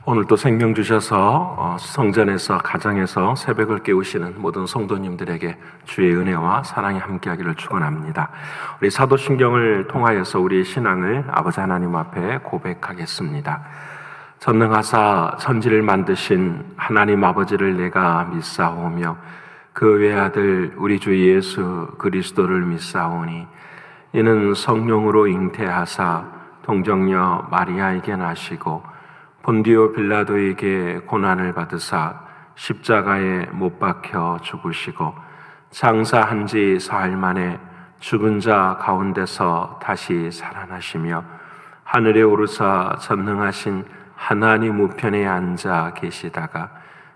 오늘도 생명 주셔서 성전에서 가정에서 새벽을 깨우시는 모든 성도님들에게 주의 은혜와 사랑이 함께하기를 축원합니다. 우리 사도신경을 통하여서 우리의 신앙을 아버지 하나님 앞에 고백하겠습니다. 전능하사 천지를 만드신 하나님 아버지를 내가 믿사오며 그 외아들 우리 주 예수 그리스도를 믿사오니 이는 성령으로 잉태하사 동정녀 마리아에게 나시고 본디오 빌라도에게 고난을 받으사 십자가에 못 박혀 죽으시고 장사한 지 사흘 만에 죽은 자 가운데서 다시 살아나시며 하늘에 오르사 전능하신 하나님 우편에 앉아 계시다가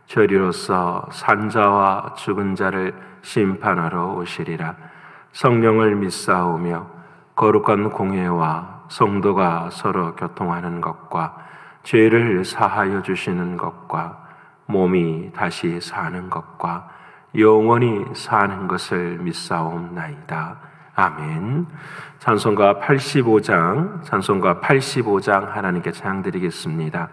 저리로서 산자와 죽은 자를 심판하러 오시리라. 성령을 믿사오며 거룩한 공회와 성도가 서로 교통하는 것과 죄를 사하여 주시는 것과 몸이 다시 사는 것과 영원히 사는 것을 믿사옵나이다. 아멘. 찬송가 85장 하나님께 찬양드리겠습니다.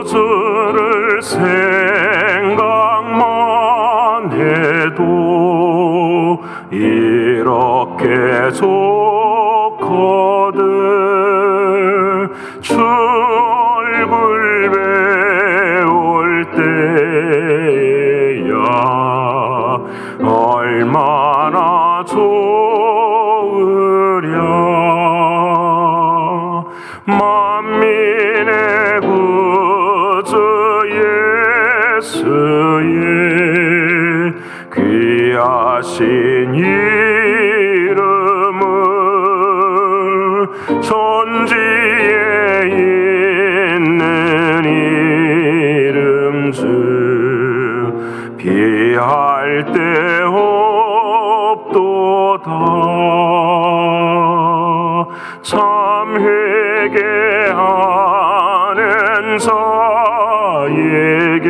구주를 생각만 해도 이렇게 좋거든. 출굴 배울 때야 얼마나 좋으랴. 만민의 구주 예수의 귀하신 이름을 천지에 있는 이름 중 비할 데 없도다. 참 회개하는 자에게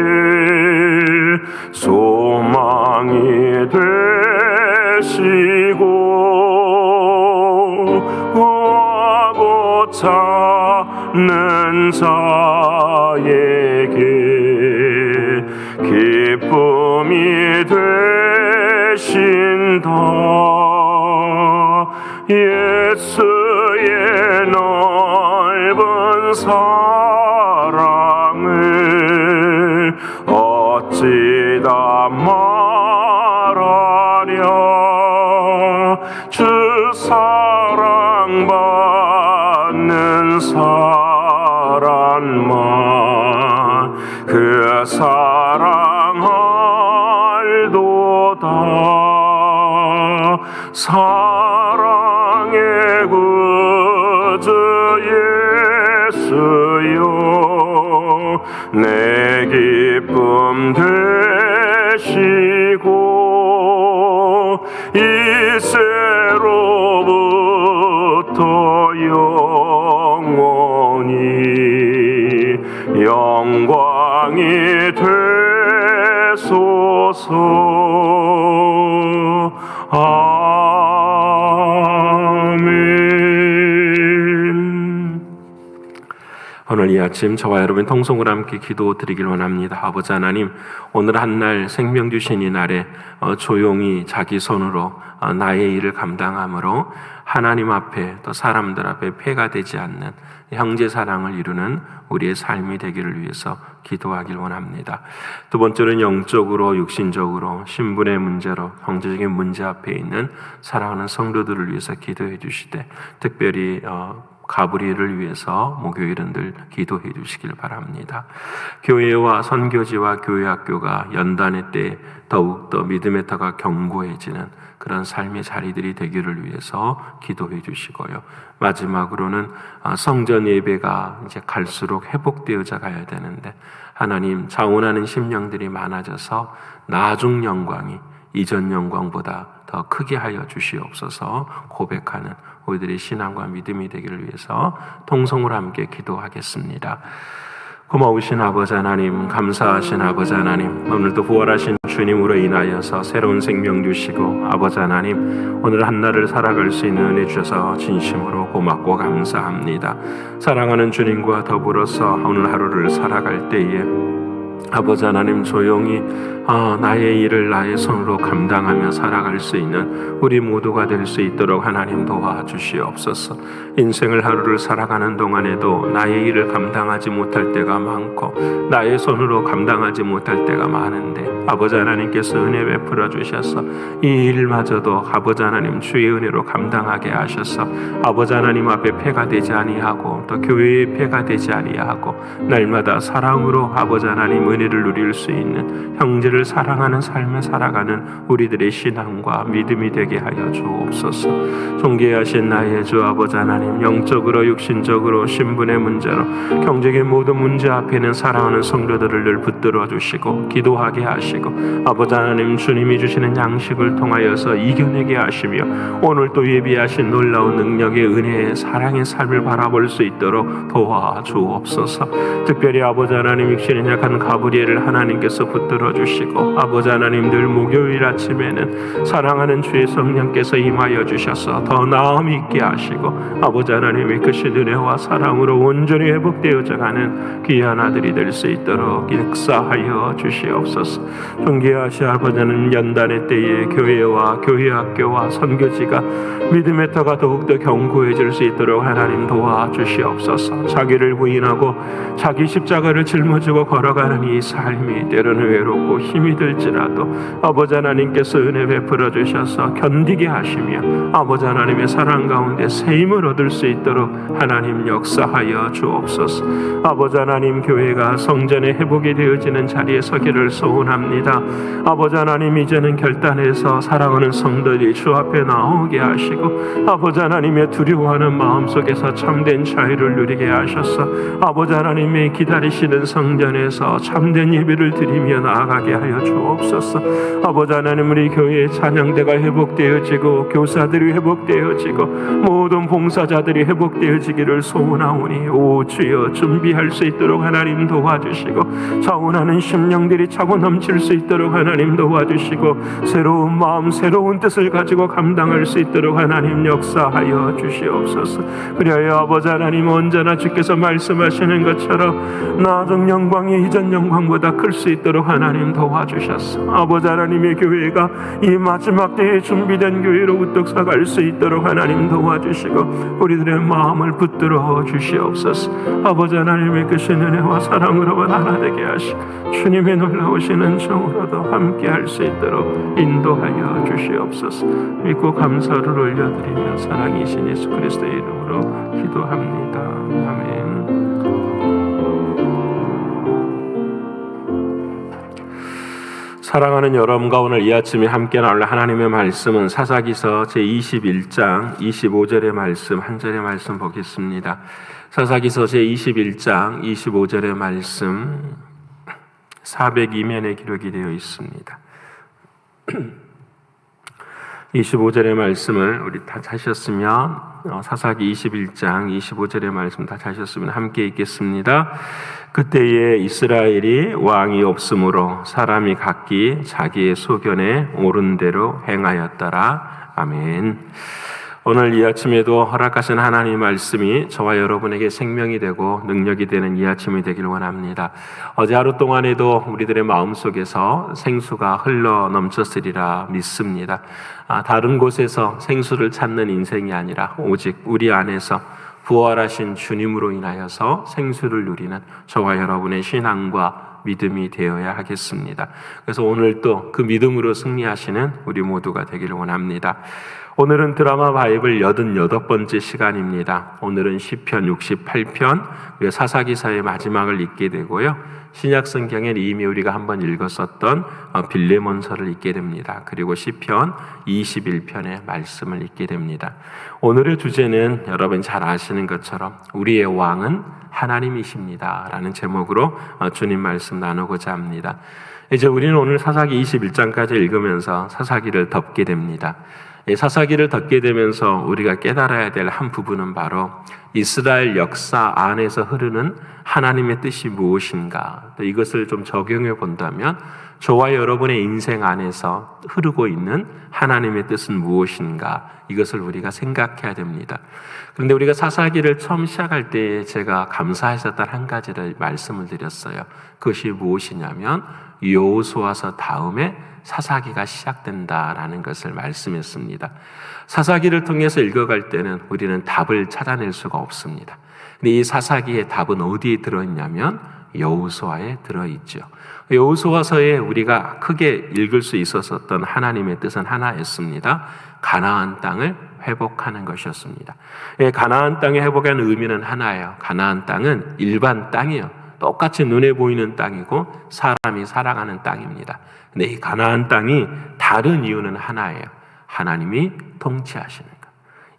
소망이 되시고 구하고 찾는 자에게 기쁨이 되신다. 예수의 넓은 사랑을 어찌 다 말하랴. 주 사랑받는 사람만 그 사랑 알도다. 사랑의 구주 예수여 내 기쁨 되시고 이제로부터 영원히 영광이 되소서. 오늘 이 아침 저와 여러분 통성으로 함께 기도드리길 원합니다. 아버지 하나님, 오늘 한날 생명 주신 이 날에 조용히 자기 손으로 나의 일을 감당함으로 하나님 앞에 또 사람들 앞에 폐가 되지 않는 형제 사랑을 이루는 우리의 삶이 되기를 위해서 기도하길 원합니다. 두 번째는 영적으로 육신적으로 신분의 문제로 경제적인 문제 앞에 있는 사랑하는 성도들을 위해서 기도해 주시되 특별히 가브리엘을 위해서 목요일은 늘 기도해 주시길 바랍니다. 교회와 선교지와 교회학교가 연단의 때 더욱더 믿음의 터가 견고해지는 그런 삶의 자리들이 되기를 위해서 기도해 주시고요. 마지막으로는 성전 예배가 이제 갈수록 회복되어져 가야 되는데 하나님 자원하는 심령들이 많아져서 나중 영광이 이전 영광보다 더 크게 하여 주시옵소서 고백하는 우리들의 신앙과 믿음이 되기를 위해서 통성으로 함께 기도하겠습니다. 고마우신 아버지 하나님, 감사하신 아버지 하나님, 오늘도 부활하신 주님으로 인하여서 새로운 생명 주시고 아버지 하나님, 오늘 한날을 살아갈 수 있는 은혜 주셔서 진심으로 고맙고 감사합니다. 사랑하는 주님과 더불어서 오늘 하루를 살아갈 때에 아버지 하나님, 조용히 나의 일을 나의 손으로 감당하며 살아갈 수 있는 우리 모두가 될 수 있도록 하나님 도와주시옵소서. 인생을 하루를 살아가는 동안에도 나의 일을 감당하지 못할 때가 많고 나의 손으로 감당하지 못할 때가 많은데 아버지 하나님께서 은혜 베풀어 주셔서 이 일마저도 아버지 하나님 주의 은혜로 감당하게 하셔서 아버지 하나님 앞에 패가 되지 아니하고 또 교회의 패가 되지 아니하고 날마다 사랑으로 아버지 하나님 은혜를 누릴 수 있는 형제를 사랑하는 삶에 살아가는 우리들의 신앙과 믿음이 되게 하여 주옵소서. 존귀하신 나의 주 아버지 하나님, 영적으로 육신적으로 신분의 문제로 경제적인 모든 문제 앞에는 사랑하는 성도들을 늘 붙들어 주시고 기도하게 하시고 아버지 하나님, 주님이 주시는 양식을 통하여서 이겨내게 하시며 오늘 또 예비하신 놀라운 능력의 은혜의 사랑의 삶을 바라볼 수 있도록 도와주옵소서. 특별히 아버지 하나님, 육신의 약한 가브리엘을 하나님께서 붙들어 주시고 아버지 하나님, 늘 목요일 아침에는 사랑하는 주의 성령께서 임하여 주셔서 더 나음 있게 하시고 아버지 하나님의 크신 은혜와 사랑으로 온전히 회복되어져 가는 귀한 아들이 될 수 있도록 역사하여 주시옵소서. 존귀하신 아버지 하나님, 연단의 때에 교회와 교회 학교와 선교지가 믿음의 터가 더욱더 견고해질 수 있도록 하나님 도와주시옵소서. 자기를 부인하고 자기 십자가를 짊어지고 걸어가는 이 삶이 때로는 외롭고 힘이 들지라도 아버지 하나님께서 은혜 베풀어 주셔서 견디게 하시며 아버지 하나님의 사랑 가운데 새 힘을 얻을 수 있도록 하나님 역사하여 주옵소서. 아버지 하나님, 교회가 성전의 회복이 되어지는 자리에 서기를 소원합니다. 아버지 하나님, 이제는 결단해서 사랑하는 성도들이 주 앞에 나오게 하시고 아버지 하나님의 두려워하는 마음속에서 참된 자유를 누리게 하셔서 아버지 하나님의 기다리시는 성전에서 참된 예배를 드리며 나아가게 하여 주옵소서. 아버지 하나님, 우리 교회의 찬양대가 회복되어지고 교사들이 회복되어지고 모든 봉사자들이 회복되어지기를 소원하오니 오 주여, 준비할 수 있도록 하나님 도와주시고 자원하는 심령들이 차고 넘칠 수 있도록 하나님 도와주시고 새로운 마음 새로운 뜻을 가지고 감당할 수 있도록 하나님 역사하여 주시옵소서. 그리하여 아버지 하나님, 언제나 주께서 말씀하시는 것처럼 나중 영광이 이전 영광보다 클 수 있도록 하나님 도와주셨소. 아버지 하나님의 교회가 이 마지막 때에 준비된 교회로 우뚝 서갈 수 있도록 하나님 도와주시고 우리들의 마음을 붙들어 주시옵소서. 아버지 하나님의 크신 은혜와 사랑으로만 하나 되게 하시고 주님의 놀라우신 은총으로도 함께 할 수 있도록 인도하여 주시옵소서. 믿고 감사를 올려드리며 사랑이신 예수 그리스도의 이름으로 기도합니다. 아멘. 사랑하는 여러분과 오늘 이 아침에 함께 나눌 하나님의 말씀은 사사기서 제21장 25절의 말씀, 한 절의 말씀 보겠습니다. 사사기서 제21장 25절의 말씀 402면에 기록이 되어 있습니다. 25절의 말씀을 우리 다 찾으셨으면 사사기 21장 25절의 말씀 다 찾으셨으면 함께 읽겠습니다. 그때에 이스라엘이 왕이 없으므로 사람이 각기 자기의 소견에 옳은 대로 행하였더라. 아멘. 오늘 이 아침에도 허락하신 하나님의 말씀이 저와 여러분에게 생명이 되고 능력이 되는 이 아침이 되길 원합니다. 어제 하루 동안에도 우리들의 마음속에서 생수가 흘러 넘쳤으리라 믿습니다. 다른 곳에서 생수를 찾는 인생이 아니라 오직 우리 안에서 부활하신 주님으로 인하여서 생수를 누리는 저와 여러분의 신앙과 믿음이 되어야 하겠습니다. 그래서 오늘 또 그 믿음으로 승리하시는 우리 모두가 되기를 원합니다. 오늘은 드라마 바이블 88번째 시간입니다. 오늘은 시편 68편, 그리고 사사기서의 마지막을 읽게 되고요. 신약 성경에 이미 우리가 한번 읽었었던 빌레몬서를 읽게 됩니다. 그리고 시편 21편의 말씀을 읽게 됩니다. 오늘의 주제는 여러분 잘 아시는 것처럼 우리의 왕은 하나님이십니다 라는 제목으로 주님 말씀 나누고자 합니다. 이제 우리는 오늘 사사기 21장까지 읽으면서 사사기를 덮게 됩니다. 이 사사기를 듣게 되면서 우리가 깨달아야 될 한 부분은 바로 이스라엘 역사 안에서 흐르는 하나님의 뜻이 무엇인가, 또 이것을 좀 적용해 본다면 저와 여러분의 인생 안에서 흐르고 있는 하나님의 뜻은 무엇인가, 이것을 우리가 생각해야 됩니다. 그런데 우리가 사사기를 처음 시작할 때 제가 감사했었던 한 가지를 말씀을 드렸어요. 그것이 무엇이냐면 여호수아서 다음에 사사기가 시작된다라는 것을 말씀했습니다. 사사기를 통해서 읽어갈 때는 우리는 답을 찾아낼 수가 없습니다. 근데 이 사사기의 답은 어디에 들어있냐면 여호수아에 들어있죠. 여호수아서에 우리가 크게 읽을 수 있었던 하나님의 뜻은 하나였습니다. 가나안 땅을 회복하는 것이었습니다. 가나안 땅의 회복하는 의미는 하나예요. 가나안 땅은 일반 땅이에요. 똑같이 눈에 보이는 땅이고 사람이 살아가는 땅입니다. 근데 이 가나안 땅이 다른 이유는 하나예요. 하나님이 통치하시는 것.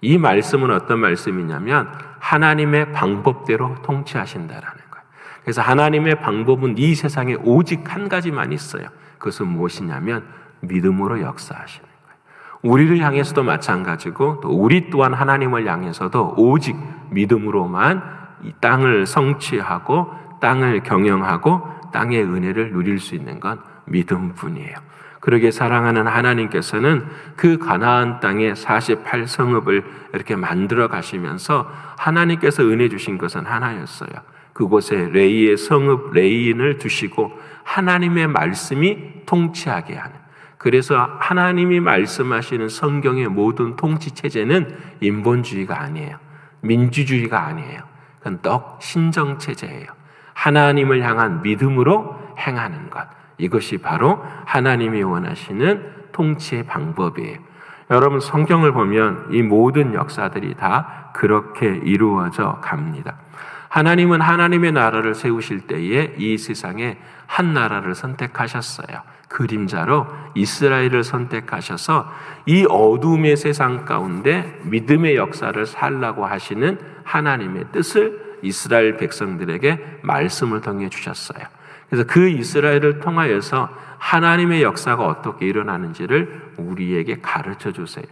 이 말씀은 어떤 말씀이냐면 하나님의 방법대로 통치하신다라는 거예요. 그래서 하나님의 방법은 이 세상에 오직 한 가지만 있어요. 그것은 무엇이냐면 믿음으로 역사하시는 거예요. 우리를 향해서도 마찬가지고 또 우리 또한 하나님을 향해서도 오직 믿음으로만 이 땅을 성취하고 땅을 경영하고 땅의 은혜를 누릴 수 있는 건 믿음뿐이에요. 그러게 사랑하는 하나님께서는 그 가나안 땅의 48성읍을 이렇게 만들어 가시면서 하나님께서 은혜 주신 것은 하나였어요. 그곳에 레이의 성읍 레이인을 두시고 하나님의 말씀이 통치하게 하는, 그래서 하나님이 말씀하시는 성경의 모든 통치 체제는 인본주의가 아니에요. 민주주의가 아니에요. 그건 신정 체제예요. 하나님을 향한 믿음으로 행하는 것, 이것이 바로 하나님이 원하시는 통치의 방법이에요. 여러분, 성경을 보면 이 모든 역사들이 다 그렇게 이루어져 갑니다. 하나님은 하나님의 나라를 세우실 때에 이 세상에 한 나라를 선택하셨어요. 그림자로 이스라엘을 선택하셔서 이 어둠의 세상 가운데 믿음의 역사를 살라고 하시는 하나님의 뜻을 이스라엘 백성들에게 말씀을 통해 주셨어요. 그래서 그 이스라엘을 통하여서 하나님의 역사가 어떻게 일어나는지를 우리에게 가르쳐 주세요.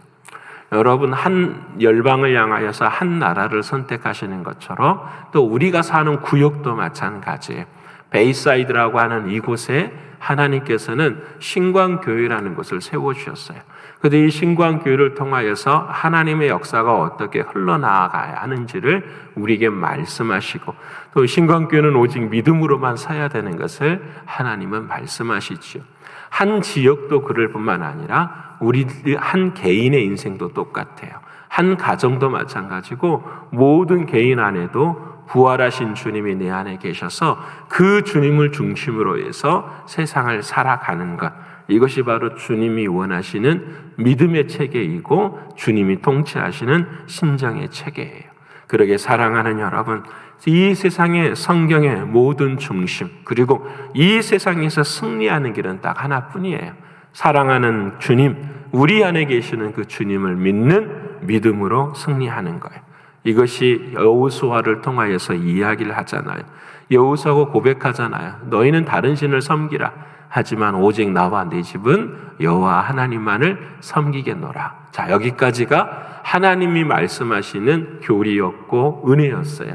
여러분, 한 열방을 향하여서 한 나라를 선택하시는 것처럼 또 우리가 사는 구역도 마찬가지예요. 베이사이드라고 하는 이곳에 하나님께서는 신광교회라는 것을 세워주셨어요. 그런데 이 신광교회를 통하여서 하나님의 역사가 어떻게 흘러나가야 하는지를 우리에게 말씀하시고, 또 신광교회는 오직 믿음으로만 서야 되는 것을 하나님은 말씀하시지요. 한 지역도 그럴 뿐만 아니라 우리 한 개인의 인생도 똑같아요. 한 가정도 마찬가지고 모든 개인 안에도 부활하신 주님이 내 안에 계셔서 그 주님을 중심으로 해서 세상을 살아가는 것, 이것이 바로 주님이 원하시는 믿음의 체계이고 주님이 통치하시는 신정의 체계예요. 그러게 사랑하는 여러분, 이 세상의 성경의 모든 중심, 그리고 이 세상에서 승리하는 길은 딱 하나뿐이에요. 사랑하는 주님, 우리 안에 계시는 그 주님을 믿는 믿음으로 승리하는 거예요. 이것이 여호수아를 통하여서 이야기를 하잖아요. 여호수아가 고백하잖아요. 너희는 다른 신을 섬기라. 하지만 오직 나와 내 집은 여호와 하나님만을 섬기겠노라. 자, 여기까지가 하나님이 말씀하시는 교리였고 은혜였어요.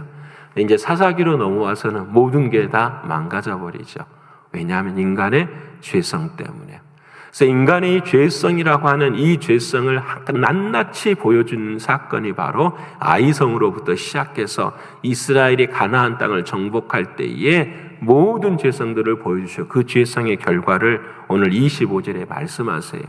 이제 사사기로 넘어와서는 모든 게 다 망가져 버리죠. 왜냐하면 인간의 죄성 때문에. 그래서 인간의 이 죄성이라고 하는 이 죄성을 낱낱이 보여주는 사건이 바로 아이성으로부터 시작해서 이스라엘이 가나안 땅을 정복할 때에 모든 죄성들을 보여주시고 그 죄성의 결과를 오늘 25절에 말씀하세요.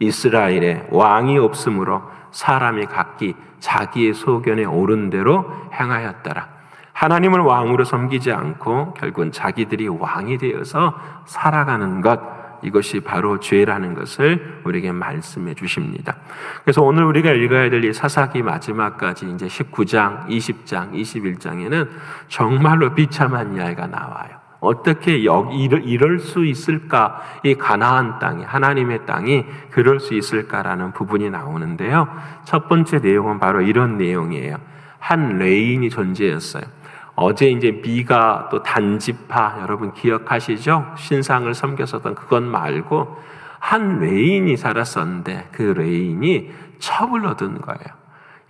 이스라엘에 왕이 없으므로 사람이 각기 자기의 소견에 옳은 대로 행하였더라. 하나님을 왕으로 섬기지 않고 결국은 자기들이 왕이 되어서 살아가는 것, 이것이 바로 죄라는 것을 우리에게 말씀해 주십니다. 그래서 오늘 우리가 읽어야 될 이 사사기 마지막까지 이제 19장, 20장, 21장에는 정말로 비참한 이야기가 나와요. 어떻게 이럴 수 있을까? 이 가나안 땅이, 하나님의 땅이 그럴 수 있을까라는 부분이 나오는데요. 첫 번째 내용은 바로 이런 내용이에요. 한 레인이 존재했어요. 어제 이제 미가 또 단지파 여러분 기억하시죠? 신상을 섬겼었던 그것 말고 한 레인이 살았었는데 그 레인이 첩을 얻은 거예요.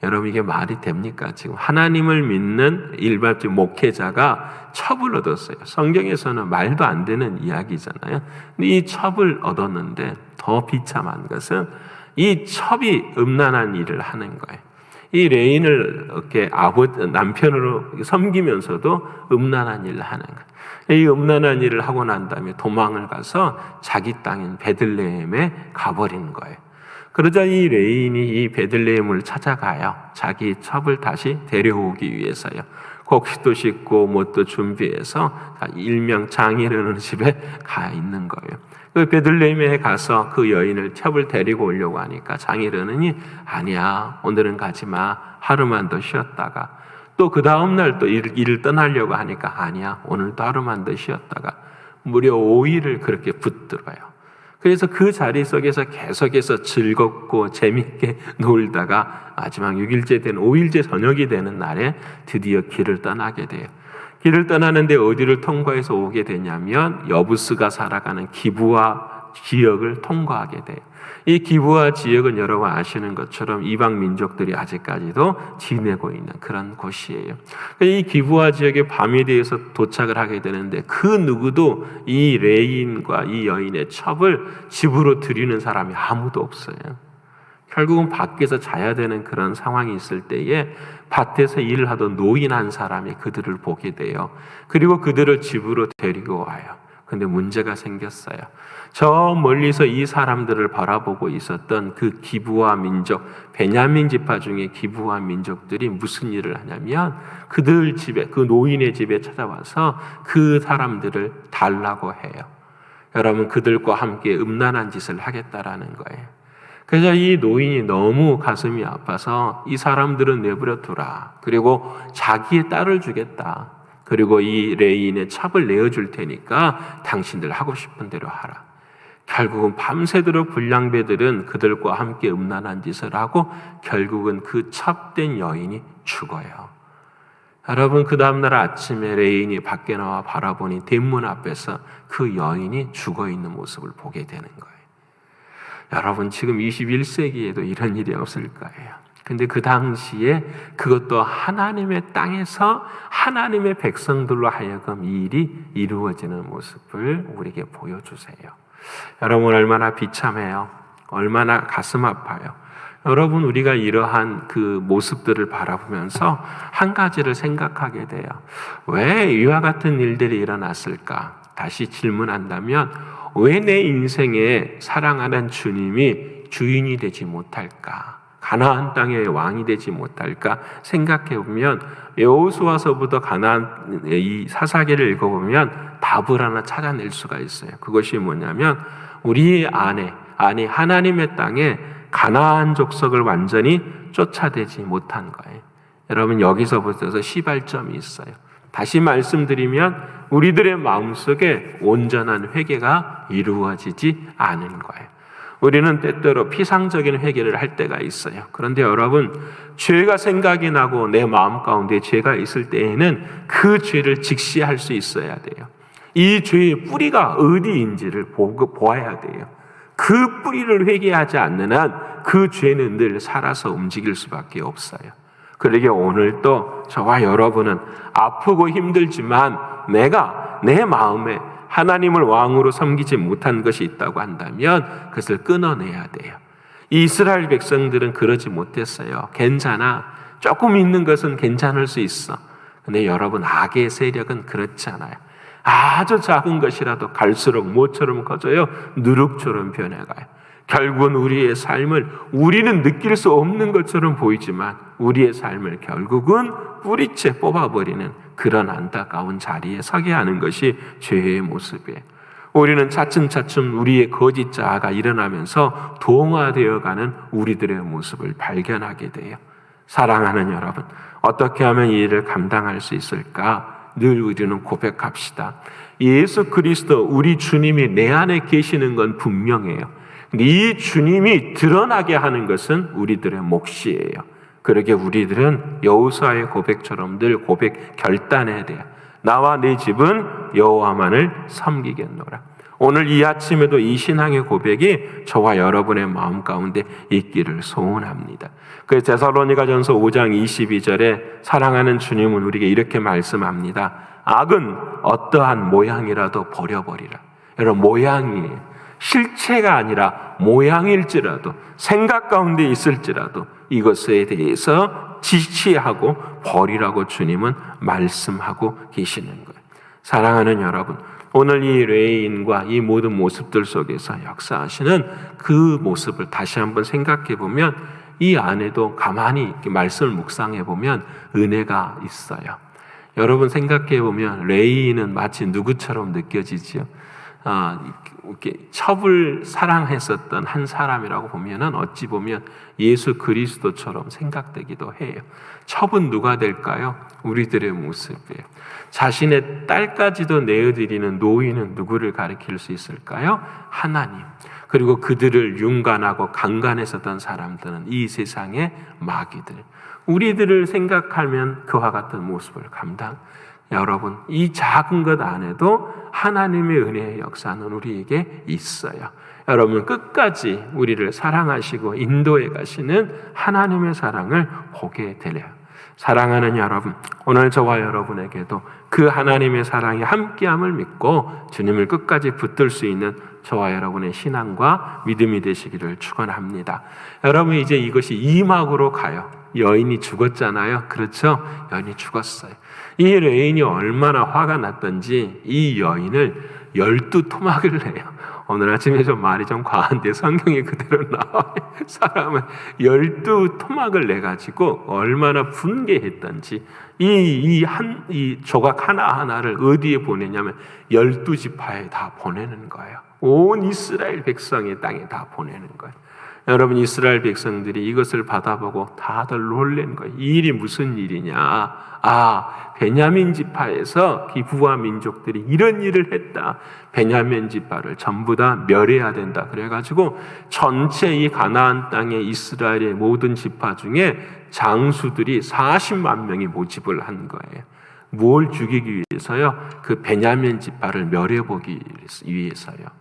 여러분 이게 말이 됩니까? 지금 하나님을 믿는 일반적 목회자가 첩을 얻었어요. 성경에서는 말도 안 되는 이야기잖아요. 근데 이 첩을 얻었는데 더 비참한 것은 이 첩이 음란한 일을 하는 거예요. 이 레인을 이렇게 남편으로 섬기면서도 음란한 일을 하는 거예요. 이 음란한 일을 하고 난 다음에 도망을 가서 자기 땅인 베들레헴에 가버리는 거예요. 그러자 이 레인이 이 베들레헴을 찾아가요. 자기 첩을 다시 데려오기 위해서요. 곡식도 싣고 뭣도 준비해서 일명 장이라는 집에 가 있는 거예요. 그 베들레헴에 가서 그 여인을 첩을 데리고 오려고 하니까 장이르는이 아니야, 오늘은 가지 마, 하루만 더 쉬었다가, 또 그 다음날 또 일을 떠나려고 하니까 아니야, 오늘도 하루만 더 쉬었다가 무려 5일을 그렇게 붙들어요. 그래서 그 자리 속에서 계속해서 즐겁고 재밌게 놀다가 마지막 6일째 된 5일째 저녁이 되는 날에 드디어 길을 떠나게 돼요. 길을 떠나는데 어디를 통과해서 오게 되냐면 여부스가 살아가는 기브아 지역을 통과하게 돼요. 이 기브아 지역은 여러분 아시는 것처럼 이방 민족들이 아직까지도 지내고 있는 그런 곳이에요. 이 기브아 지역에 밤이 되어서 도착을 하게 되는데 그 누구도 이 레인과 이 여인의 첩을 집으로 들이는 사람이 아무도 없어요. 결국은 밖에서 자야 되는 그런 상황이 있을 때에 밭에서 일을 하던 노인 한 사람이 그들을 보게 돼요. 그리고 그들을 집으로 데리고 와요. 근데 문제가 생겼어요. 저 멀리서 이 사람들을 바라보고 있었던 그 기브아 민족, 베냐민 지파 중에 기브아 민족들이 무슨 일을 하냐면 그들 집에, 그 노인의 집에 찾아와서 그 사람들을 달라고 해요. 여러분, 그들과 함께 음란한 짓을 하겠다라는 거예요. 그래서 이 노인이 너무 가슴이 아파서 이 사람들은 내버려 두라. 그리고 자기의 딸을 주겠다. 그리고 이 레인의 첩을 내어줄 테니까 당신들 하고 싶은 대로 하라. 결국은 밤새도록 불량배들은 그들과 함께 음란한 짓을 하고 결국은 그 첩된 여인이 죽어요. 여러분, 그 다음날 아침에 레인이 밖에 나와 바라보니 대문 앞에서 그 여인이 죽어있는 모습을 보게 되는 거예요. 여러분, 지금 21세기에도 이런 일이 없을 거예요. 근데 그 당시에 그것도 하나님의 땅에서 하나님의 백성들로 하여금 이 일이 이루어지는 모습을 우리에게 보여주세요. 여러분, 얼마나 비참해요. 얼마나 가슴 아파요. 여러분, 우리가 이러한 그 모습들을 바라보면서 한 가지를 생각하게 돼요. 왜 이와 같은 일들이 일어났을까? 다시 질문한다면 왜 내 인생에 사랑하는 주님이 주인이 되지 못할까? 가나안 땅의 왕이 되지 못할까 생각해 보면 여호수아서부터 가나안 이 사사기를 읽어보면 답을 하나 찾아낼 수가 있어요. 그것이 뭐냐면 우리 안에 하나님의 땅에 가나안 족속을 완전히 쫓아내지 못한 거예요. 여러분, 여기서부터 시발점이 있어요. 다시 말씀드리면 우리들의 마음속에 온전한 회개가 이루어지지 않은 거예요. 우리는 때때로 피상적인 회개를 할 때가 있어요. 그런데 여러분, 죄가 생각이 나고 내 마음 가운데 죄가 있을 때에는 그 죄를 직시할 수 있어야 돼요. 이 죄의 뿌리가 어디인지를 보아야 돼요. 그 뿌리를 회개하지 않는 한 그 죄는 늘 살아서 움직일 수밖에 없어요. 그러게 오늘 또 저와 여러분은 아프고 힘들지만 내가 내 마음에 하나님을 왕으로 섬기지 못한 것이 있다고 한다면 그것을 끊어내야 돼요. 이스라엘 백성들은 그러지 못했어요. 괜찮아. 조금 있는 것은 괜찮을 수 있어. 근데 여러분, 악의 세력은 그렇지 않아요. 아주 작은 것이라도 갈수록 모처럼 커져요. 누룩처럼 변해가요. 결국은 우리의 삶을 우리는 느낄 수 없는 것처럼 보이지만 우리의 삶을 결국은 뿌리째 뽑아버리는 그런 안타까운 자리에 서게 하는 것이 죄의 모습이에요. 우리는 차츰차츰 우리의 거짓 자아가 일어나면서 동화되어가는 우리들의 모습을 발견하게 돼요. 사랑하는 여러분, 어떻게 하면 이 일을 감당할 수 있을까? 늘 우리는 고백합시다. 예수 그리스도 우리 주님이 내 안에 계시는 건 분명해요. 근데 이 주님이 드러나게 하는 것은 우리들의 몫이에요. 그러게 우리들은 여호수아의 고백처럼 늘 고백 결단해야 돼요. 나와 내 집은 여호와만을 섬기겠노라. 오늘 이 아침에도 이 신앙의 고백이 저와 여러분의 마음 가운데 있기를 소원합니다. 그 데살로니가전서 5장 22절에 사랑하는 주님은 우리에게 이렇게 말씀합니다. 악은 어떠한 모양이라도 버려버리라. 여러분, 모양이에요. 실체가 아니라 모양일지라도, 생각 가운데 있을지라도 이것에 대해서 지치하고 버리라고 주님은 말씀하고 계시는 거예요. 사랑하는 여러분, 오늘 이 레인과 이 모든 모습들 속에서 역사하시는 그 모습을 다시 한번 생각해 보면 이 안에도 가만히 이렇게 말씀을 묵상해 보면 은혜가 있어요. 여러분 생각해 보면 레인은 마치 누구처럼 느껴지지요? 이렇게 첩을 사랑했었던 한 사람이라고 보면은 어찌 보면 예수 그리스도처럼 생각되기도 해요. 첩은 누가 될까요? 우리들의 모습이에요. 자신의 딸까지도 내어드리는 노인은 누구를 가리킬 수 있을까요? 하나님. 그리고 그들을 융간하고 강간했었던 사람들은 이 세상의 마귀들. 우리들을 생각하면 그와 같은 모습을 여러분, 이 작은 것 안에도 하나님의 은혜의 역사는 우리에게 있어요. 여러분, 끝까지 우리를 사랑하시고 인도해 가시는 하나님의 사랑을 보게 되려. 사랑하는 여러분, 오늘 저와 여러분에게도 그 하나님의 사랑이 함께함을 믿고 주님을 끝까지 붙들 수 있는 저와 여러분의 신앙과 믿음이 되시기를 축원합니다. 여러분, 이제 이것이 2막으로 가요. 여인이 죽었잖아요. 그렇죠? 여인이 죽었어요. 이 여인이 얼마나 화가 났던지 이 여인을 12토막을 내요. 오늘 아침에 좀 말이 좀 과한데 성경에 그대로 나와요. 사람은 12토막을 내가지고 얼마나 분개했던지 이 조각 하나하나를 어디에 보내냐면 12지파에 다 보내는 거예요. 온 이스라엘 백성의 땅에 다 보내는 거예요. 여러분, 이스라엘 백성들이 이것을 받아보고 다들 놀란 거예요. 이 일이 무슨 일이냐? 베냐민 지파에서 기브아 민족들이 이런 일을 했다. 베냐민 지파를 전부 다 멸해야 된다. 그래가지고 전체 이 가나안 땅의 이스라엘의 모든 지파 중에 장수들이 40만 명이 모집을 한 거예요. 뭘 죽이기 위해서요? 그 베냐민 지파를 멸해보기 위해서요.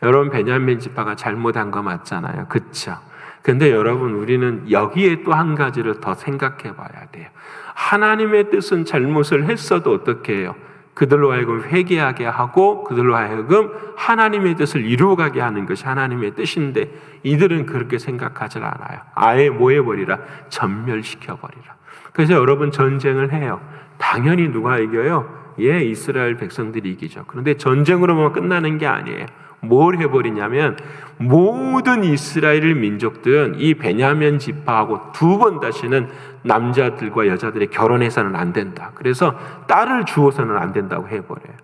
여러분, 베냐민 지파가 잘못한 거 맞잖아요. 그렇죠? 근데 여러분, 우리는 여기에 또 한 가지를 더 생각해 봐야 돼요. 하나님의 뜻은 잘못을 했어도 어떻게 해요? 그들로 하여금 회개하게 하고 그들로 하여금 하나님의 뜻을 이루어가게 하는 것이 하나님의 뜻인데 이들은 그렇게 생각하지 않아요. 아예 뭐 해버리라? 전멸시켜버리라. 그래서 여러분, 전쟁을 해요. 당연히 누가 이겨요? 이스라엘 백성들이 이기죠. 그런데 전쟁으로만 끝나는 게 아니에요. 뭘 해버리냐면 모든 이스라엘 민족들은 이 베냐민 지파하고 두 번 다시는 남자들과 여자들이 결혼해서는 안 된다. 그래서 딸을 주어서는 안 된다고 해버려요.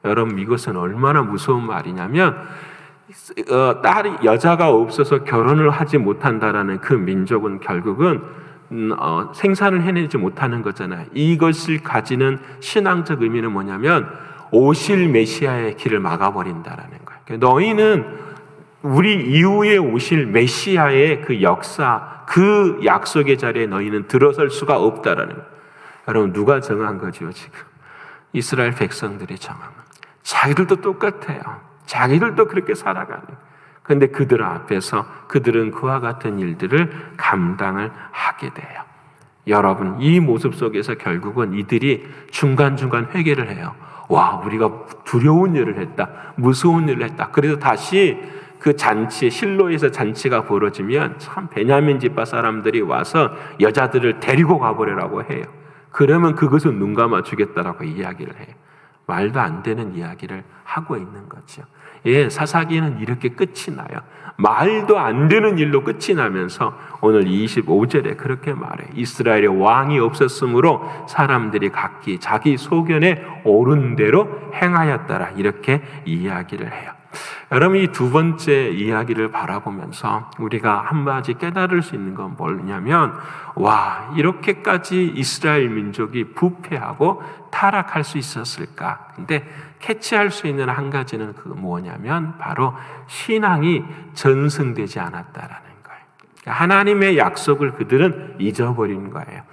여러분, 이것은 얼마나 무서운 말이냐면 여자가 없어서 결혼을 하지 못한다라는 그 민족은 결국은 생산을 해내지 못하는 거잖아요. 이것을 가지는 신앙적 의미는 뭐냐면 오실 메시아의 길을 막아버린다라는 거예요. 너희는 우리 이후에 오실 메시아의 그 역사, 그 약속의 자리에 너희는 들어설 수가 없다라는 거예요. 여러분, 누가 정한 거죠 지금? 이스라엘 백성들이 정한 거예요. 자기들도 똑같아요. 자기들도 그렇게 살아가는 거예요. 그런데 그들 앞에서 그들은 그와 같은 일들을 감당을 하게 돼요. 여러분, 이 모습 속에서 결국은 이들이 중간중간 회개를 해요. 우리가 두려운 일을 했다. 무서운 일을 했다. 그래서 다시 그 잔치, 실로에서 잔치가 벌어지면 참 베냐민 지파 사람들이 와서 여자들을 데리고 가버리라고 해요. 그러면 그것은 눈 감아 주겠다라고 이야기를 해요. 말도 안 되는 이야기를 하고 있는 거죠. 사사기는 이렇게 끝이 나요. 말도 안 되는 일로 끝이 나면서 오늘 25절에 그렇게 말해요. 이스라엘의 왕이 없었으므로 사람들이 각기 자기 소견에 옳은 대로 행하였더라. 이렇게 이야기를 해요. 여러분, 이 두 번째 이야기를 바라보면서 우리가 한 가지 깨달을 수 있는 건 뭐냐면 이렇게까지 이스라엘 민족이 부패하고 타락할 수 있었을까? 근데 캐치할 수 있는 한 가지는 그 뭐냐면 바로 신앙이 전승되지 않았다라는 거예요. 하나님의 약속을 그들은 잊어버린 거예요.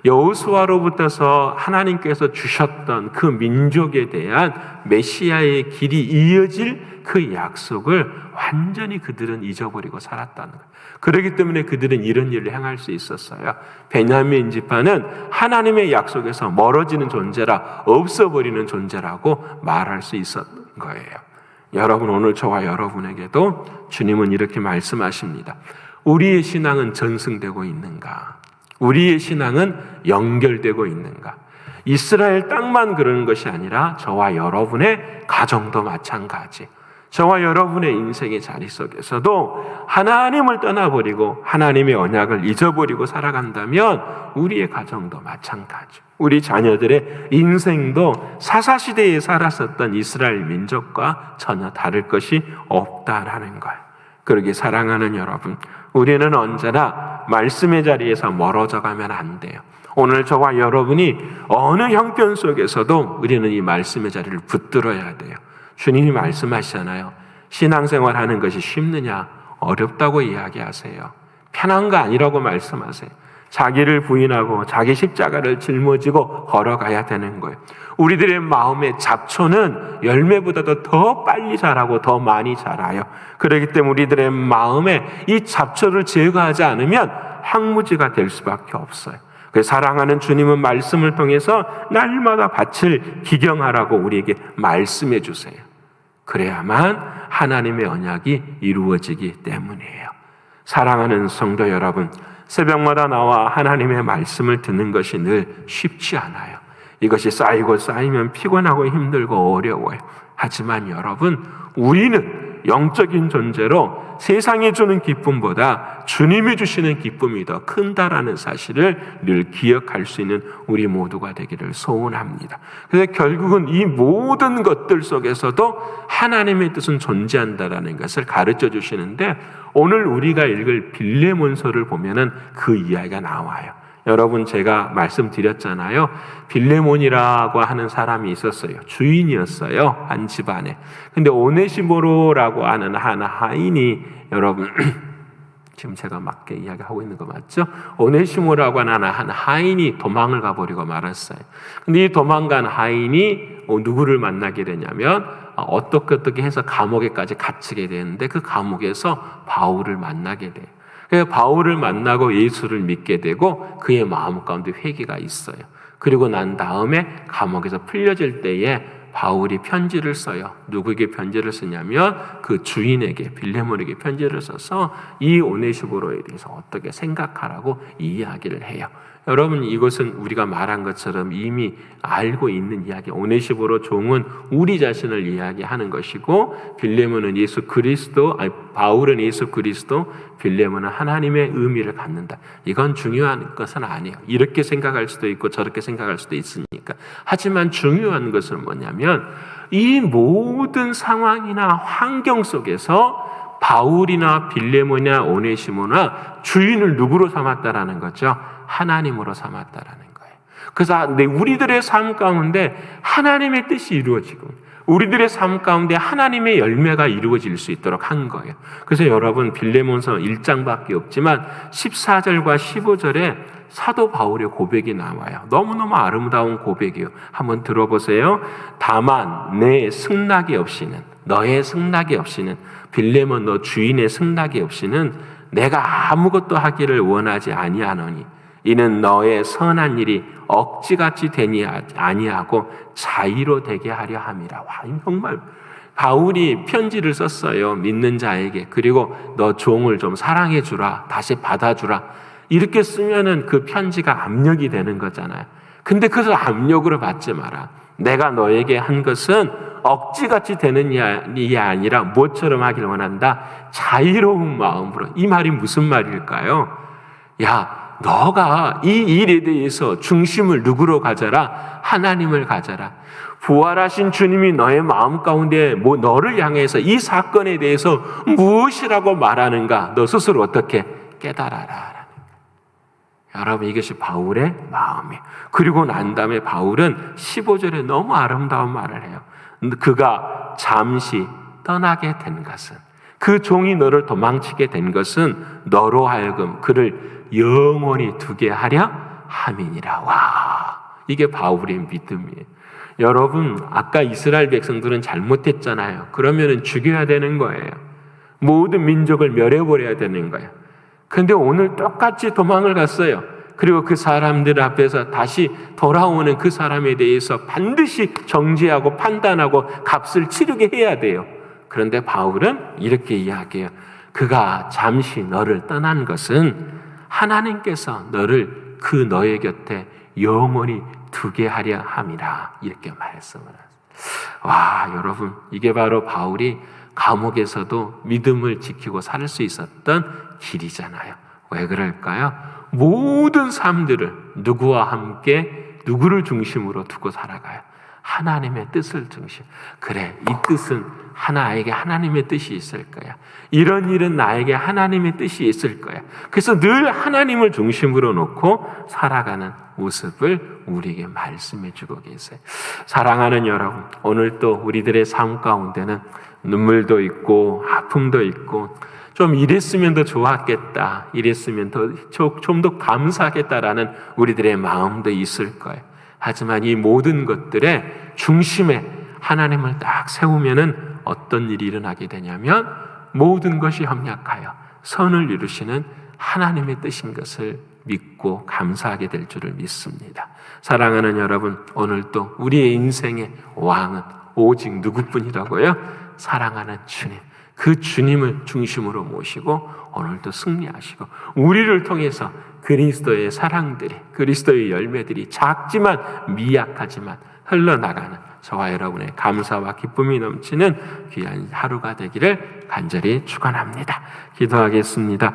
여호수아로부터서 하나님께서 주셨던 그 민족에 대한 메시아의 길이 이어질 그 약속을 완전히 그들은 잊어버리고 살았다는 거예요. 그렇기 때문에 그들은 이런 일을 행할 수 있었어요. 베냐민 지파는 하나님의 약속에서 멀어지는 존재라, 없어버리는 존재라고 말할 수 있었던 거예요. 여러분, 오늘 저와 여러분에게도 주님은 이렇게 말씀하십니다. 우리의 신앙은 전승되고 있는가? 우리의 신앙은 연결되고 있는가? 이스라엘 땅만 그러는 것이 아니라 저와 여러분의 가정도 마찬가지. 저와 여러분의 인생의 자리 속에서도 하나님을 떠나버리고 하나님의 언약을 잊어버리고 살아간다면 우리의 가정도 마찬가지. 우리 자녀들의 인생도 사사시대에 살았었던 이스라엘 민족과 전혀 다를 것이 없다라는 거예요. 그러기 사랑하는 여러분, 우리는 언제나 말씀의 자리에서 멀어져 가면 안 돼요. 오늘 저와 여러분이 어느 형편 속에서도 우리는 이 말씀의 자리를 붙들어야 돼요. 주님이 말씀하시잖아요. 신앙생활 하는 것이 쉽느냐? 어렵다고 이야기하세요. 편한 거 아니라고 말씀하세요. 자기를 부인하고 자기 십자가를 짊어지고 걸어가야 되는 거예요. 우리들의 마음의 잡초는 열매보다도 더 빨리 자라고 더 많이 자라요. 그렇기 때문에 우리들의 마음에 이 잡초를 제거하지 않으면 황무지가 될 수밖에 없어요. 사랑하는 주님은 말씀을 통해서 날마다 밭을 기경하라고 우리에게 말씀해 주세요. 그래야만 하나님의 언약이 이루어지기 때문이에요. 사랑하는 성도 여러분, 새벽마다 나와 하나님의 말씀을 듣는 것이 늘 쉽지 않아요. 이것이 쌓이고 쌓이면 피곤하고 힘들고 어려워요. 하지만 여러분, 우리는 영적인 존재로 세상이 주는 기쁨보다 주님이 주시는 기쁨이 더 큰다라는 사실을 늘 기억할 수 있는 우리 모두가 되기를 소원합니다. 그래서 결국은 이 모든 것들 속에서도 하나님의 뜻은 존재한다라는 것을 가르쳐 주시는데, 오늘 우리가 읽을 빌레몬서를 보면은 그 이야기가 나와요. 여러분, 제가 말씀드렸잖아요. 빌레몬이라고 하는 사람이 있었어요. 주인이었어요. 한 집안에. 근데 오네시모로라고 하는 한 하인이, 여러분 지금 제가 맞게 이야기하고 있는 거 맞죠? 오네시모라고 하는 한 하인이 도망을 가버리고 말았어요. 근데 이 도망간 하인이 누구를 만나게 되냐면 어떻게 해서 감옥에까지 갇히게 되는데, 그 감옥에서 바울을 만나게 돼요. 그래서 바울을 만나고 예수를 믿게 되고 그의 마음 가운데 회개가 있어요. 그리고 난 다음에 감옥에서 풀려질 때에 바울이 편지를 써요. 누구에게 편지를 쓰냐면 그 주인에게, 빌레몬에게 편지를 써서 이 오네시모로에 대해서 어떻게 생각하라고 이야기를 해요. 여러분, 이것은 우리가 말한 것처럼 이미 알고 있는 이야기. 오네시모로 종은 우리 자신을 이야기하는 것이고, 빌레몬은 예수 그리스도, 바울은 예수 그리스도, 빌레몬은 하나님의 의미를 갖는다. 이건 중요한 것은 아니에요. 이렇게 생각할 수도 있고 저렇게 생각할 수도 있으니까. 하지만 중요한 것은 뭐냐면, 이 모든 상황이나 환경 속에서 바울이나 빌레몬이나 오네시모나 주인을 누구로 삼았다라는 거죠? 하나님으로 삼았다라는 거예요. 그래서 우리들의 삶 가운데 하나님의 뜻이 이루어지고 우리들의 삶 가운데 하나님의 열매가 이루어질 수 있도록 한 거예요. 그래서 여러분, 빌레몬서 1장밖에 없지만 14절과 15절에 사도 바울의 고백이 나와요. 너무너무 아름다운 고백이에요. 한번 들어보세요. 다만 내 승낙이 없이는, 너의 승낙이 없이는, 빌레몬 너 주인의 승낙이 없이는 내가 아무것도 하기를 원하지 아니하노니 이는 너의 선한 일이 억지같이 되니 아니하고 자의로 되게 하려 함이라. 와, 정말 바울이 편지를 썼어요. 믿는 자에게. 그리고 너 종을 좀 사랑해 주라. 다시 받아주라. 이렇게 쓰면은 그 편지가 압력이 되는 거잖아요. 근데 그것을 압력으로 받지 마라. 내가 너에게 한 것은 억지같이 되는 일이 아니라 뭐처럼 하길 원한다? 자유로운 마음으로. 이 말이 무슨 말일까요? 야, 너가 이 일에 대해서 중심을 누구로 가져라? 하나님을 가져라. 부활하신 주님이 너의 마음 가운데 너를 향해서 이 사건에 대해서 무엇이라고 말하는가? 너 스스로 어떻게 깨달아라. 여러분, 이것이 바울의 마음이에요. 그리고 난 다음에 바울은 15절에 너무 아름다운 말을 해요. 그가 잠시 떠나게 된 것은, 그 종이 너를 도망치게 된 것은 너로 하여금 그를 영원히 두게 하려 함이니라. 와, 이게 바울의 믿음이에요. 여러분, 아까 이스라엘 백성들은 잘못했잖아요. 그러면은 죽여야 되는 거예요. 모든 민족을 멸해버려야 되는 거예요. 근데 오늘 똑같이 도망을 갔어요. 그리고 그 사람들 앞에서 다시 돌아오는 그 사람에 대해서 반드시 정죄하고 판단하고 값을 치르게 해야 돼요. 그런데 바울은 이렇게 이야기해요. 그가 잠시 너를 떠난 것은 하나님께서 너를 그 너의 곁에 영원히 두게 하려 함이라. 이렇게 말씀을 하세요. 와, 여러분, 이게 바로 바울이 감옥에서도 믿음을 지키고 살 수 있었던 길이잖아요. 왜 그럴까요? 모든 삶들을 누구와 함께 누구를 중심으로 두고 살아가요? 하나님의 뜻을 중심. 그래, 이 뜻은 나에게 하나님의 뜻이 있을 거야. 이런 일은 나에게 하나님의 뜻이 있을 거야. 그래서 늘 하나님을 중심으로 놓고 살아가는 모습을 우리에게 말씀해 주고 계세요. 사랑하는 여러분, 오늘 또 우리들의 삶 가운데는 눈물도 있고 아픔도 있고 좀 이랬으면 더 좋았겠다, 이랬으면 좀 더 감사하겠다라는 우리들의 마음도 있을 거예요. 하지만 이 모든 것들의 중심에 하나님을 딱 세우면은 어떤 일이 일어나게 되냐면 모든 것이 협력하여 선을 이루시는 하나님의 뜻인 것을 믿고 감사하게 될 줄을 믿습니다. 사랑하는 여러분, 오늘도 우리의 인생의 왕은 오직 누구뿐이라고요? 사랑하는 주님. 그 주님을 중심으로 모시고 오늘도 승리하시고 우리를 통해서 그리스도의 사랑들이, 그리스도의 열매들이 작지만 미약하지만 흘러나가는 저와 여러분의 감사와 기쁨이 넘치는 귀한 하루가 되기를 간절히 축원합니다. 기도하겠습니다.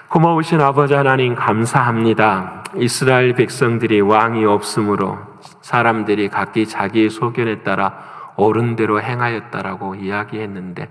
고마우신 아버지 하나님, 감사합니다. 이스라엘 백성들이 왕이 없으므로 사람들이 각기 자기의 소견에 따라 옳은 대로 행하였다라고 이야기했는데,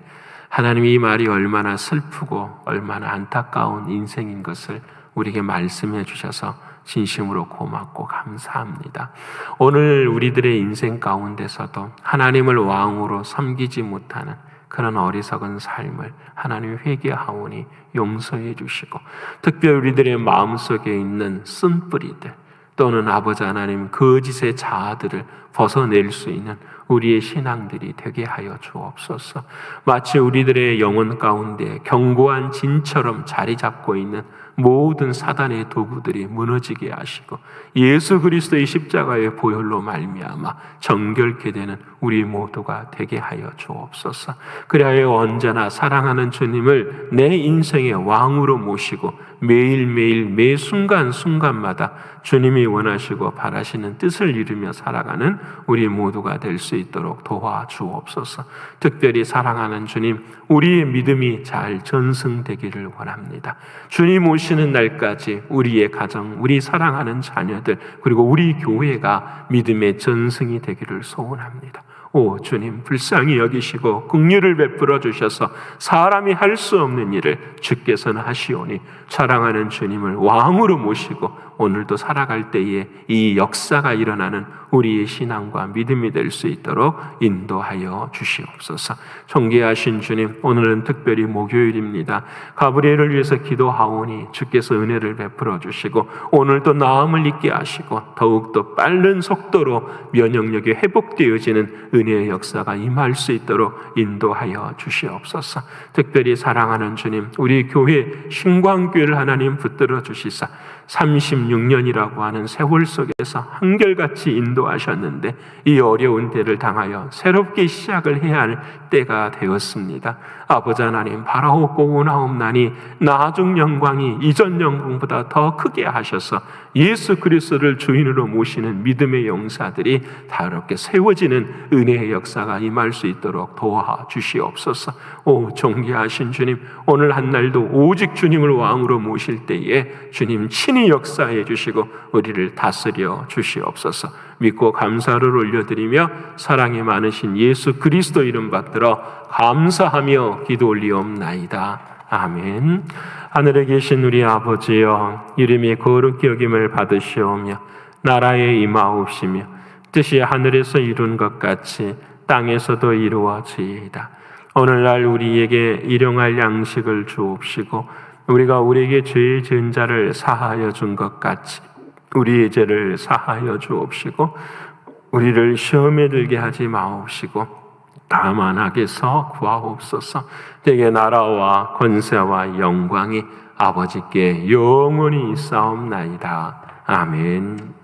하나님, 이 말이 얼마나 슬프고 얼마나 안타까운 인생인 것을 우리에게 말씀해 주셔서 진심으로 고맙고 감사합니다. 오늘 우리들의 인생 가운데서도 하나님을 왕으로 섬기지 못하는 그런 어리석은 삶을 하나님 회개하오니 용서해 주시고, 특별히 우리들의 마음속에 있는 쓴뿌리들 또는 아버지 하나님 거짓의 자아들을 벗어낼 수 있는 우리의 신앙들이 되게 하여 주옵소서. 마치 우리들의 영혼 가운데 견고한 진처럼 자리 잡고 있는 모든 사단의 도구들이 무너지게 하시고 예수 그리스도의 십자가의 보혈로 말미암아 정결케 되는 우리 모두가 되게 하여 주옵소서. 그리하여 언제나 사랑하는 주님을 내 인생의 왕으로 모시고 매일매일 매 순간순간마다 주님이 원하시고 바라시는 뜻을 이루며 살아가는 우리 모두가 될 수 있도록 도와주옵소서. 특별히 사랑하는 주님, 우리의 믿음이 잘 전승되기를 원합니다. 주님 오시는 날까지 우리의 가정, 우리 사랑하는 자녀들, 그리고 우리 교회가 믿음의 전승이 되기를 소원합니다. 오 주님, 불쌍히 여기시고 긍휼을 베풀어 주셔서 사람이 할 수 없는 일을 주께서는 하시오니 사랑하는 주님을 왕으로 모시고 오늘도 살아갈 때에 이 역사가 일어나는 우리의 신앙과 믿음이 될 수 있도록 인도하여 주시옵소서. 존귀하신 주님, 오늘은 특별히 목요일입니다. 가브리엘을 위해서 기도하오니 주께서 은혜를 베풀어 주시고 오늘도 나음을 잊게 하시고 더욱더 빠른 속도로 면역력이 회복되어지는 은혜의 역사가 임할 수 있도록 인도하여 주시옵소서. 특별히 사랑하는 주님, 우리 교회 신광교회를 하나님 붙들어 주시사 36년이라고 하는 세월 속에서 한결같이 인도하셨는데 이 어려운 때를 당하여 새롭게 시작을 해야 할 때가 되었습니다. 아버지 하나님, 바라옵고 원하옵나니 나중 영광이 이전 영광보다 더 크게 하셔서 예수 그리스도를 주인으로 모시는 믿음의 용사들이 다롭게 세워지는 은혜의 역사가 임할 수 있도록 도와주시옵소서. 오 존귀하신 주님, 오늘 한 날도 오직 주님을 왕으로 모실 때에 주님 친히 역사해 주시고 우리를 다스려 주시옵소서. 믿고 감사를 올려드리며 사랑이 많으신 예수 그리스도 이름 받들어 감사하며 기도 올리옵나이다. 아멘. 하늘에 계신 우리 아버지여, 이름이 거룩히 여김을 받으시오며 나라에 임하옵시며 뜻이 하늘에서 이룬 것 같이 땅에서도 이루어지이다. 오늘날 우리에게 일용할 양식을 주옵시고 우리가 우리에게 죄 지은 자를 사하여 준 것 같이 우리의 죄를 사하여 주옵시고 우리를 시험에 들게 하지 마옵시고 다만 악에서 구하옵소서. 대개 나라와 권세와 영광이 아버지께 영원히 있사옵나이다. 아멘.